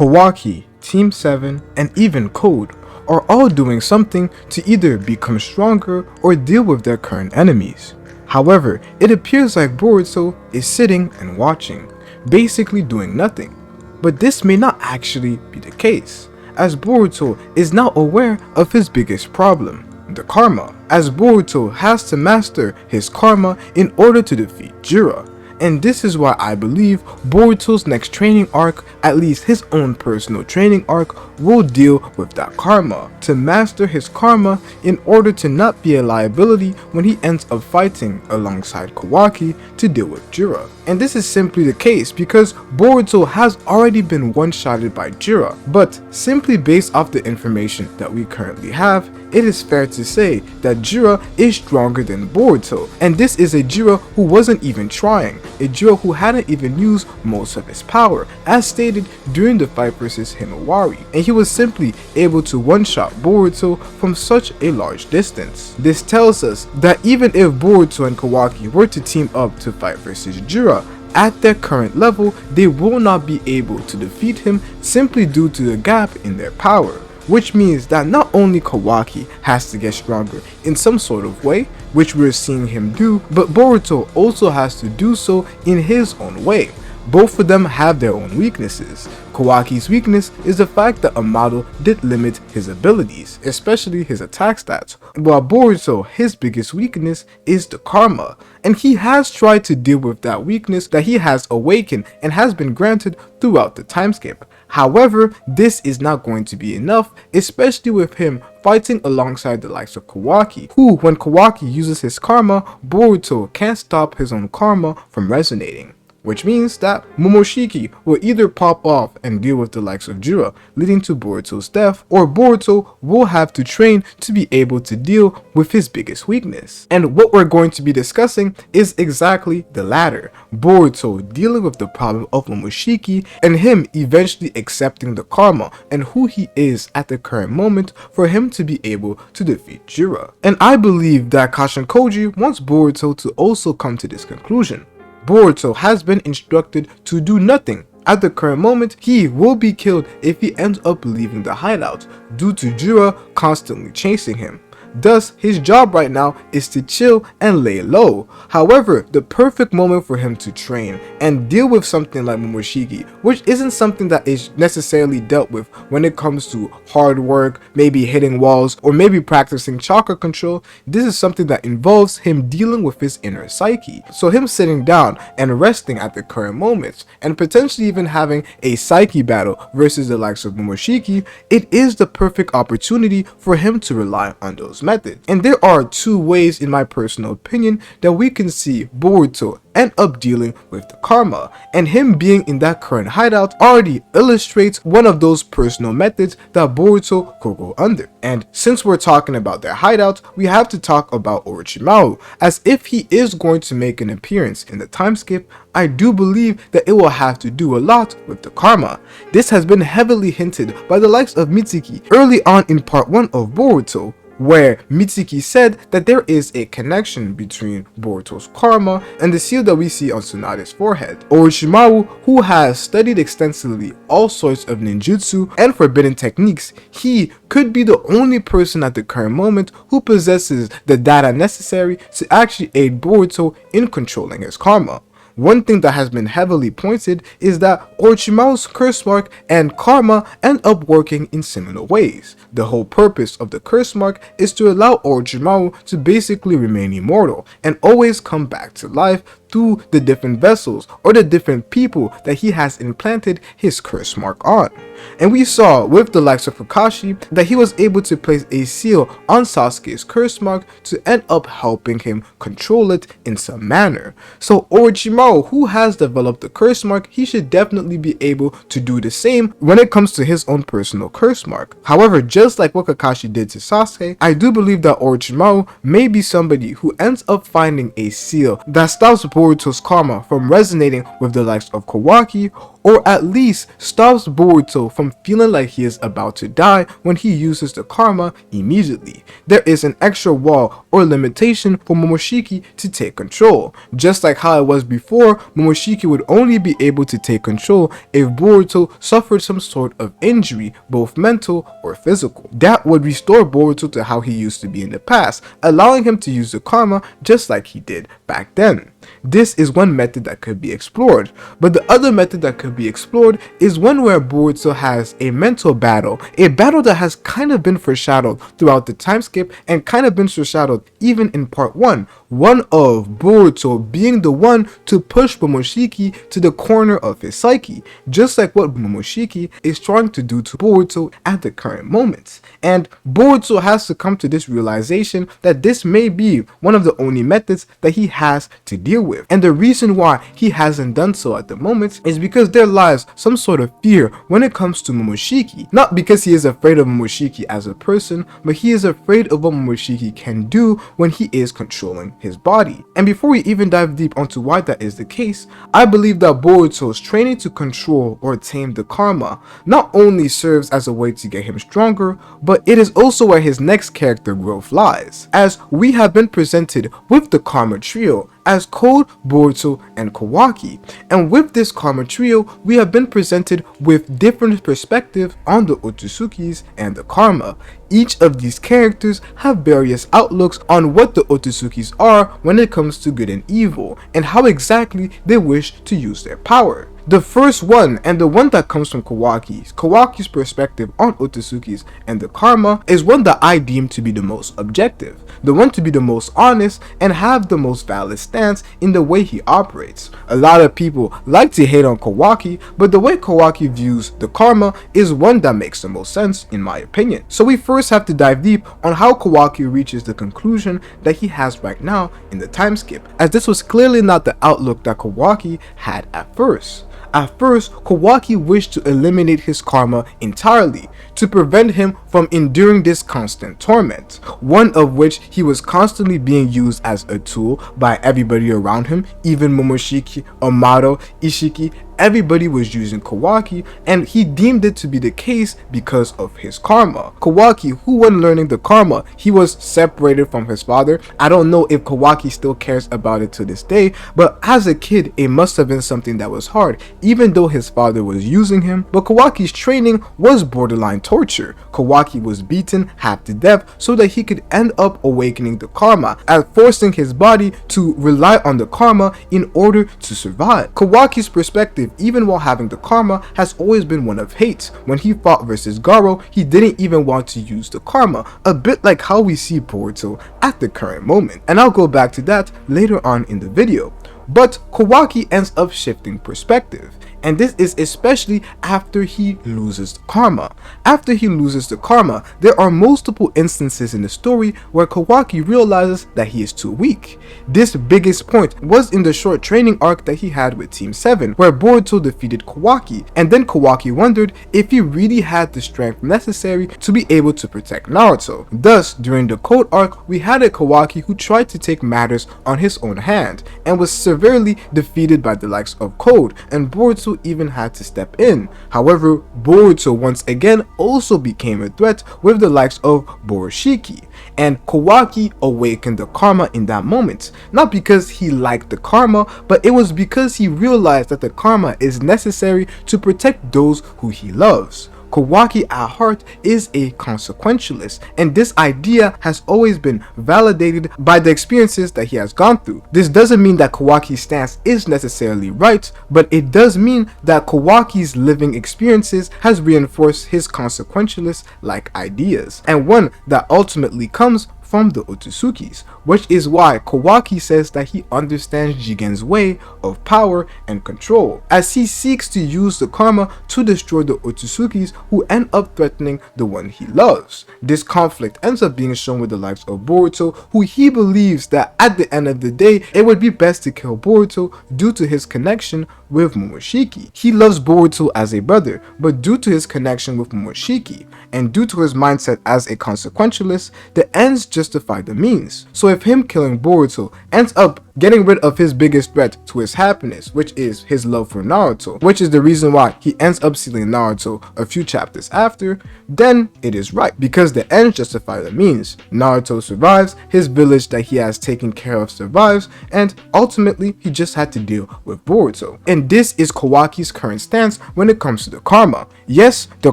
Kawaki, Team 7, and even Code are all doing something to either become stronger or deal with their current enemies. However, it appears like Boruto is sitting and watching, basically doing nothing. But this may not actually be the case, as Boruto is now aware of his biggest problem, the karma, as Boruto has to master his karma in order to defeat Jiraiya. And this is why I believe Boruto's next training arc, at least his own personal training arc, will deal with that karma, to master his karma in order to not be a liability when he ends up fighting alongside Kawaki to deal with Jiraiya. And this is simply the case because Boruto has already been one-shotted by Jiraiya, but simply based off the information that we currently have, it is fair to say that Jiraiya is stronger than Boruto, and this is a Jiraiya who wasn't even trying, a Jiraiya who hadn't even used most of his power, as stated during the fight versus Himawari, and he was simply able to one-shot Boruto from such a large distance. This tells us that even if Boruto and Kawaki were to team up to fight versus Jiraiya, at their current level, they will not be able to defeat him simply due to the gap in their power. Which means that not only Kawaki has to get stronger in some sort of way, which we're seeing him do, but Boruto also has to do so in his own way. Both of them have their own weaknesses. Kawaki's weakness is the fact that Amado did limit his abilities, especially his attack stats, while Boruto, his biggest weakness is the karma, and he has tried to deal with that weakness that he has awakened and has been granted throughout the time skip. However, this is not going to be enough, especially with him fighting alongside the likes of Kawaki, who, when Kawaki uses his karma, Boruto can't stop his own karma from resonating. Which means that Momoshiki will either pop off and deal with the likes of Jiraiya, leading to Boruto's death, or Boruto will have to train to be able to deal with his biggest weakness. And what we're going to be discussing is exactly the latter, Boruto dealing with the problem of Momoshiki and him eventually accepting the karma and who he is at the current moment for him to be able to defeat Jiraiya. And I believe that Kashinkoji wants Boruto to also come to this conclusion. Boruto has been instructed to do nothing. At the current moment, he will be killed if he ends up leaving the hideout due to Jiraiya constantly chasing him. Thus, his job right now is to chill and lay low. However, the perfect moment for him to train and deal with something like Momoshiki, which isn't something that is necessarily dealt with when it comes to hard work, maybe hitting walls, or maybe practicing chakra control. This is something that involves him dealing with his inner psyche. So him sitting down and resting at the current moment, and potentially even having a psyche battle versus the likes of Momoshiki, it is the perfect opportunity for him to rely on those methods. And there are two ways, in my personal opinion, that we can see Boruto end up dealing with the karma, and him being in that current hideout already illustrates one of those personal methods that Boruto could go under. And since we're talking about their hideout, we have to talk about Orochimaru, as if he is going to make an appearance in the time skip, I do believe that it will have to do a lot with the karma. This has been heavily hinted by the likes of Mitsuki early on in part 1 of Boruto, where Mitsuki said that there is a connection between Boruto's karma and the seal that we see on Tsunade's forehead. Orochimaru, who has studied extensively all sorts of ninjutsu and forbidden techniques, he could be the only person at the current moment who possesses the data necessary to actually aid Boruto in controlling his karma. One thing that has been heavily pointed is that Orochimaru's curse mark and karma end up working in similar ways. The whole purpose of the curse mark is to allow Orochimaru to basically remain immortal and always come back to life through the different vessels or the different people that he has implanted his curse mark on. And we saw with the likes of Kakashi that he was able to place a seal on Sasuke's curse mark to end up helping him control it in some manner. So Orochimaru, who has developed the curse mark, he should definitely be able to do the same when it comes to his own personal curse mark. However, just like what Kakashi did to Sasuke, I do believe that Orochimaru may be somebody who ends up finding a seal that stops Boruto's karma from resonating with the likes of Kawaki, or at least stops Boruto from feeling like he is about to die when he uses the karma immediately. There is an extra wall or limitation for Momoshiki to take control. Just like how it was before, Momoshiki would only be able to take control if Boruto suffered some sort of injury, both mental or physical. That would restore Boruto to how he used to be in the past, allowing him to use the karma just like he did back then. This is one method that could be explored, but the other method that could be explored is one where Boruto has a mental battle, a battle that has kind of been foreshadowed throughout the time skip and kind of been foreshadowed even in part 1, one of Boruto being the one to push Momoshiki to the corner of his psyche, just like what Momoshiki is trying to do to Boruto at the current moment. And Boruto has to come to this realization that this may be one of the only methods that he has to deal with. And the reason why he hasn't done so at the moment is because there lies some sort of fear when it comes to Momoshiki. Not because he is afraid of Momoshiki as a person, but he is afraid of what Momoshiki can do when he is controlling his body. And before we even dive deep onto why that is the case, I believe that Boruto's training to control or tame the karma not only serves as a way to get him stronger, but it is also where his next character growth lies, as we have been presented with the karma trio as Code, Boruto, and Kawaki. And with this karma trio, we have been presented with different perspectives on the Otsutsuki's and the karma. Each of these characters have various outlooks on what the Otsutsuki's are when it comes to good and evil, and how exactly they wish to use their power. The first one, and the one that comes from Kawaki's perspective on Otsutsuki's and the karma, is one that I deem to be the most objective, the one to be the most honest and have the most valid stance in the way he operates. A lot of people like to hate on Kawaki, but the way Kawaki views the karma is one that makes the most sense in my opinion. So we first have to dive deep on how Kawaki reaches the conclusion that he has right now in the time skip, as this was clearly not the outlook that Kawaki had at first. At first, Kawaki wished to eliminate his karma entirely, to prevent him from enduring this constant torment, one of which he was constantly being used as a tool by everybody around him, even Momoshiki, Amado, Ishiki. Everybody was using Kawaki, and he deemed it to be the case because of his karma. Kawaki, who when learning the karma, he was separated from his father. I don't know if Kawaki still cares about it to this day, but as a kid, it must have been something that was hard, even though his father was using him. But Kawaki's training was borderline torture. Kawaki was beaten half to death so that he could end up awakening the karma, and forcing his body to rely on the karma in order to survive. Kawaki's perspective, even while having the karma, has always been one of hate. When he fought versus Garo, he didn't even want to use the karma, a bit like how we see Boruto at the current moment, and I'll go back to that later on in the video. But Kawaki ends up shifting perspective, and this is especially after he loses the karma. After he loses the karma, there are multiple instances in the story where Kawaki realizes that he is too weak. This biggest point was in the short training arc that he had with Team 7, where Boruto defeated Kawaki, and then Kawaki wondered if he really had the strength necessary to be able to protect Naruto. Thus, during the Code arc, we had a Kawaki who tried to take matters on his own hand, and was severely defeated by the likes of Code, and Boruto even had to step in. However, Boruto once again also became a threat with the likes of Boroshiki, and Kawaki awakened the karma in that moment, not because he liked the karma, but it was because he realized that the karma is necessary to protect those who he loves. Kawaki at heart is a consequentialist, and this idea has always been validated by the experiences that he has gone through. This doesn't mean that Kawaki's stance is necessarily right, but it does mean that Kawaki's living experiences has reinforced his consequentialist-like ideas, and one that ultimately comes from the Otsutsuki's, which is why Kawaki says that he understands Jigen's way of power and control, as he seeks to use the karma to destroy the Otsutsuki's who end up threatening the one he loves. This conflict ends up being shown with the likes of Boruto, who he believes that at the end of the day, it would be best to kill Boruto due to his connection with Momoshiki. He loves Boruto as a brother, but due to his connection with Momoshiki, and due to his mindset as a consequentialist, the ends justify the means. So if him killing Boruto ends up getting rid of his biggest threat to his happiness, which is his love for Naruto, which is the reason why he ends up sealing Naruto a few chapters after, then it is right, because the ends justify the means. Naruto survives, his village that he has taken care of survives, and ultimately he just had to deal with Boruto. And this is Kawaki's current stance when it comes to the karma. Yes, the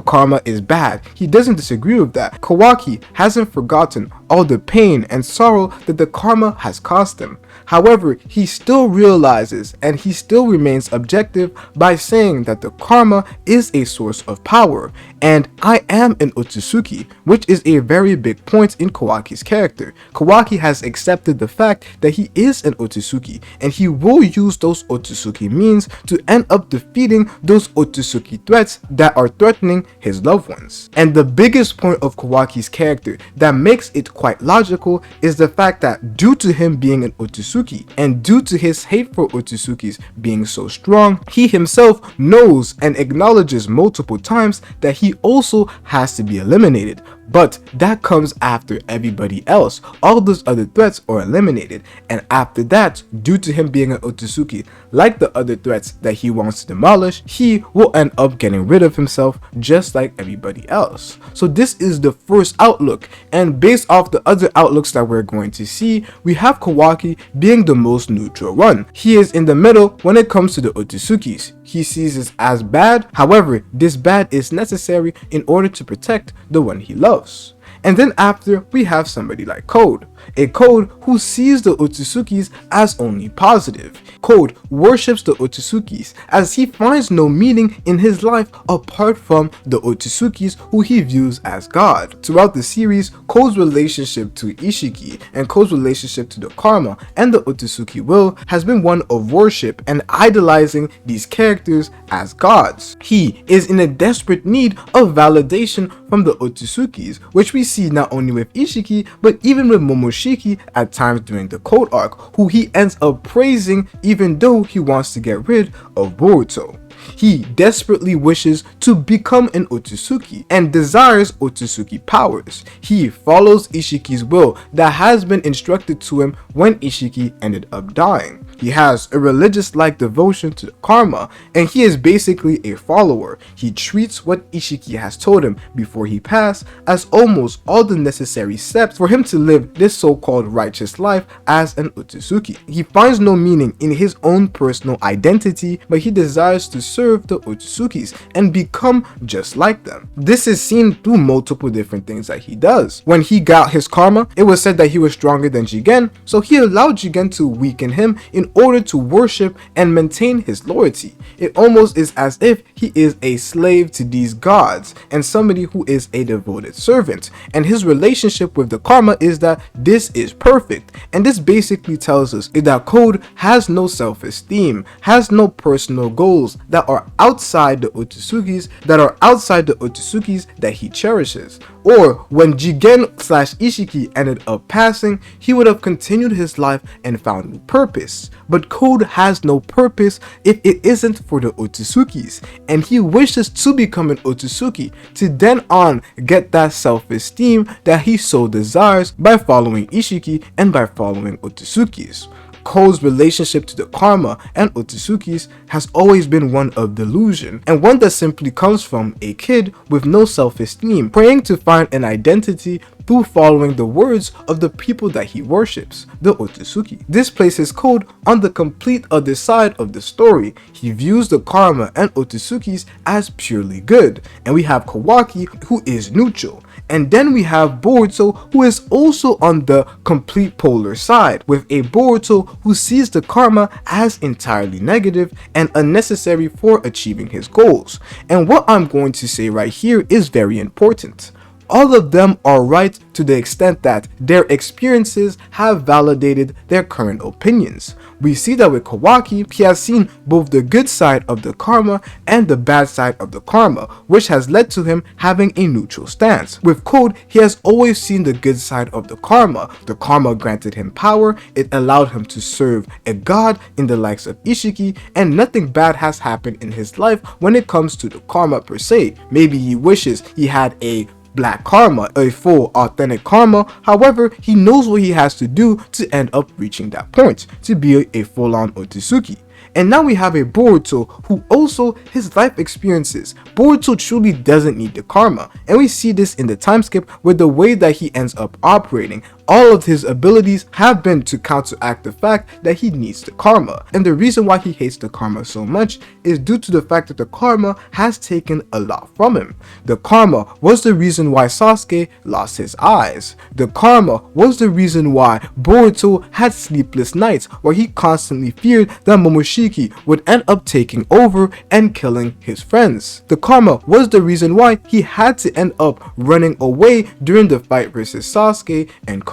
karma is bad, he doesn't disagree with that. Kawaki hasn't forgotten all the pain and sorrow that the karma has cost him. However, he still realizes and he still remains objective by saying that the karma is a source of power, and I am an Otsutsuki, which is a very big point in Kawaki's character. Kawaki has accepted the fact that he is an Otsutsuki, and he will use those Otsutsuki means to end up defeating those Otsutsuki threats that are threatening his loved ones. And the biggest point of Kawaki's character that makes it quite logical is the fact that due to him being an Otsutsuki and due to his hate for Otsutsukis being so strong, he himself knows and acknowledges multiple times that he also has to be eliminated. But that comes after everybody else. All those other threats are eliminated, and after that, due to him being an Otsutsuki, like the other threats that he wants to demolish, he will end up getting rid of himself just like everybody else. So this is the first outlook, and based off the other outlooks that we're going to see, we have Kawaki being the most neutral one. He is in the middle when it comes to the Otsutsukis. He sees this as bad, however, this bad is necessary in order to protect the one he loves. And then after, we have somebody like Code, a Code who sees the Otsusukis as only positive. Code worships the Otsusukis as he finds no meaning in his life apart from the Otsusukis who he views as God. Throughout the series, Code's relationship to Ishiki and Code's relationship to the karma and the Otsutsuki will has been one of worship and idolizing these characters as gods. He is in a desperate need of validation from the Otsusukis, which we see not only with Ishiki but even with Momoshiki at times during the Code arc, who he ends up praising even though he wants to get rid of Boruto. He desperately wishes to become an Otsutsuki and desires Otsutsuki powers. He follows Ishiki's will that has been instructed to him when Ishiki ended up dying. He has a religious-like devotion to the karma, and he is basically a follower. He treats what Ishiki has told him before he passed as almost all the necessary steps for him to live this so-called righteous life as an Otsutsuki. He finds no meaning in his own personal identity, but he desires to serve the Otsutsukis and become just like them. This is seen through multiple different things that he does. When he got his karma, it was said that he was stronger than Jigen, so he allowed Jigen to weaken him in order to worship and maintain his loyalty. It almost is as if he is a slave to these gods and somebody who is a devoted servant, and his relationship with the karma is that this is perfect. And this basically tells us that Code has no self-esteem, has no personal goals that are outside the Otsutsuki's that he cherishes. Or when Jigen/Ishiki ended up passing, he would have continued his life and found new purpose. But Code has no purpose if it isn't for the Otsutsuki's, and he wishes to become an Otsutsuki to then on get that self-esteem that he so desires by following Ishiki and by following Otsutsuki's. Code's relationship to the karma and Otsutsuki's has always been one of delusion, and one that simply comes from a kid with no self-esteem, praying to find an identity through following the words of the people that he worships, the Otsutsuki. This places Code on the complete other side of the story. He views the karma and Otsutsuki's as purely good, and we have Kawaki who is neutral. And then we have Boruto, who is also on the complete polar side, with a Boruto who sees the karma as entirely negative and unnecessary for achieving his goals. And what I'm going to say right here is very important. All of them are right to the extent that their experiences have validated their current opinions. We see that with Kawaki, he has seen both the good side of the karma and the bad side of the karma, which has led to him having a neutral stance. With Code, he has always seen the good side of the karma. The karma granted him power, it allowed him to serve a god in the likes of Ishiki, and nothing bad has happened in his life when it comes to the karma per se. Maybe he wishes he had a black karma, a full authentic karma. However, he knows what he has to do to end up reaching that point, to be a full-on Otsutsuki. And now we have a Boruto who also, his life experiences, Boruto truly doesn't need the karma, and we see this in the time skip with the way that he ends up operating. All of his abilities have been to counteract the fact that he needs the karma, and the reason why he hates the karma so much is due to the fact that the karma has taken a lot from him. The karma was the reason why Sasuke lost his eyes. The karma was the reason why Boruto had sleepless nights where he constantly feared that Momoshiki would end up taking over and killing his friends. The karma was the reason why he had to end up running away during the fight versus Sasuke and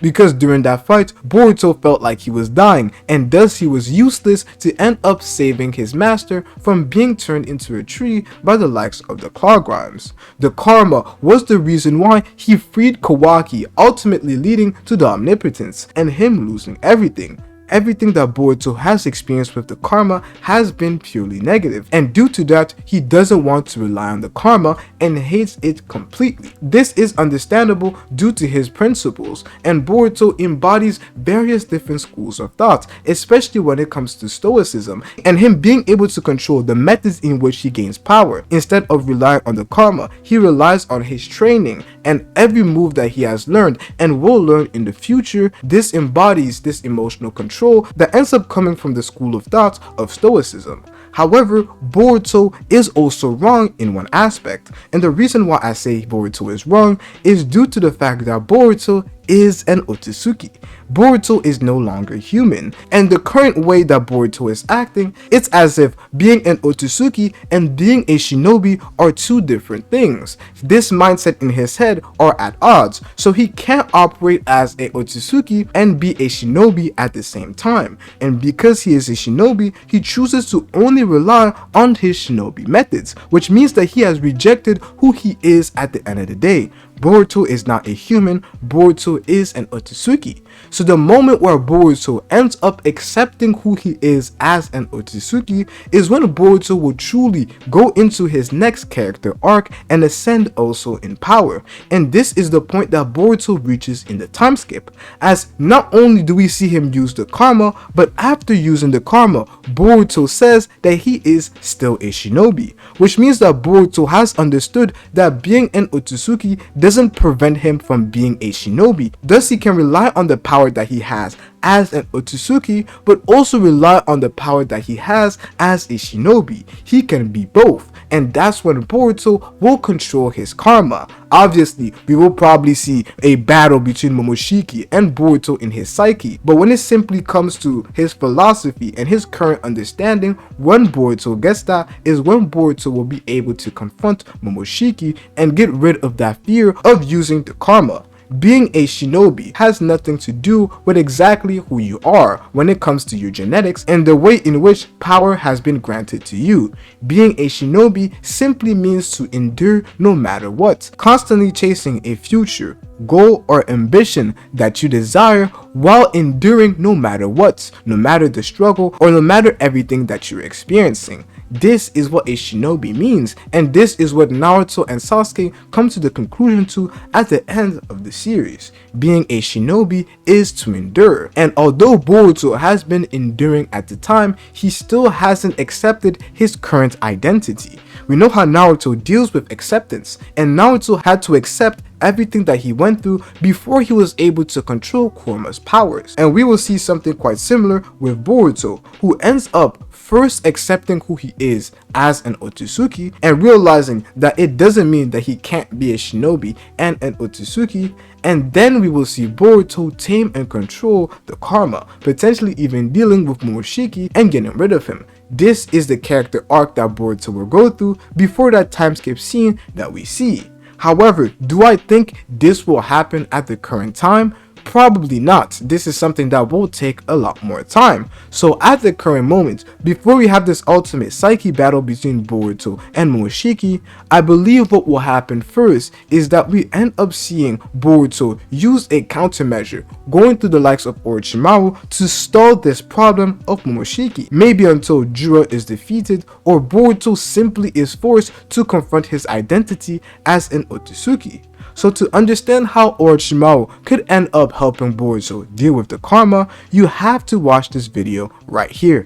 because during that fight, Boruto felt like he was dying, and thus he was useless to end up saving his master from being turned into a tree by the likes of the Claw Grimes. The karma was the reason why he freed Kawaki, ultimately leading to the omnipotence and him losing everything. Everything that Boruto has experienced with the karma has been purely negative, and due to that, he doesn't want to rely on the karma and hates it completely. This is understandable due to his principles, and Boruto embodies various different schools of thought, especially when it comes to stoicism, and him being able to control the methods in which he gains power. Instead of relying on the karma, he relies on his training and every move that he has learned and will learn in the future. This embodies this emotional control that ends up coming from the school of thought of stoicism. However, Boruto is also wrong in one aspect, and the reason why I say Boruto is wrong is due to the fact that Boruto is an Otsutsuki. Boruto is no longer human, and the current way that Boruto is acting, it's as if being an Otsutsuki and being a shinobi are two different things. This mindset in his head are at odds, so he can't operate as a Otsutsuki and be a shinobi at the same time. And because he is a shinobi, he chooses to only rely on his shinobi methods, which means that he has rejected who he is at the end of the day. Boruto is not a human, Boruto is an Otsutsuki. So the moment where Boruto ends up accepting who he is as an Otsutsuki is when Boruto will truly go into his next character arc and ascend also in power. And this is the point that Boruto reaches in the time skip, as not only do we see him use the karma, but after using the karma, Boruto says that he is still a shinobi, which means that Boruto has understood that being an Otsutsuki doesn't prevent him from being a shinobi. Thus he can rely on the power that he has as an Otsutsuki, but also rely on the power that he has as a shinobi. He can be both, and that's when Boruto will control his karma. Obviously, we will probably see a battle between Momoshiki and Boruto in his psyche, but when it simply comes to his philosophy and his current understanding, when Boruto gets that is when Boruto will be able to confront Momoshiki and get rid of that fear of using the karma. Being a shinobi has nothing to do with exactly who you are when it comes to your genetics and the way in which power has been granted to you. Being a shinobi simply means to endure no matter what, constantly chasing a future, goal or ambition that you desire while enduring no matter what, no matter the struggle or no matter everything that you're experiencing. This is what a shinobi means, and this is what Naruto and Sasuke come to the conclusion to at the end of the series. Being a shinobi is to endure, and although Boruto has been enduring at the time, he still hasn't accepted his current identity. We know how Naruto deals with acceptance, and Naruto had to accept everything that he went through before he was able to control Kurama's powers. And we will see something quite similar with Boruto, who ends up first accepting who he is as an Otsutsuki and realizing that it doesn't mean that he can't be a shinobi and an Otsutsuki, and then we will see Boruto tame and control the karma, potentially even dealing with Momoshiki and getting rid of him. This is the character arc that Boruto will go through before that time skip scene that we see. However, do I think this will happen at the current time? Probably not. This is something that will take a lot more time. So at the current moment, before we have this ultimate psyche battle between Boruto and Momoshiki, I believe what will happen first is that we end up seeing Boruto use a countermeasure, going through the likes of Orochimaru to stall this problem of Momoshiki, maybe until Jura is defeated or Boruto simply is forced to confront his identity as an Otsutsuki. So to understand how Orochimaru could end up helping Boruto deal with the karma, you have to watch this video right here.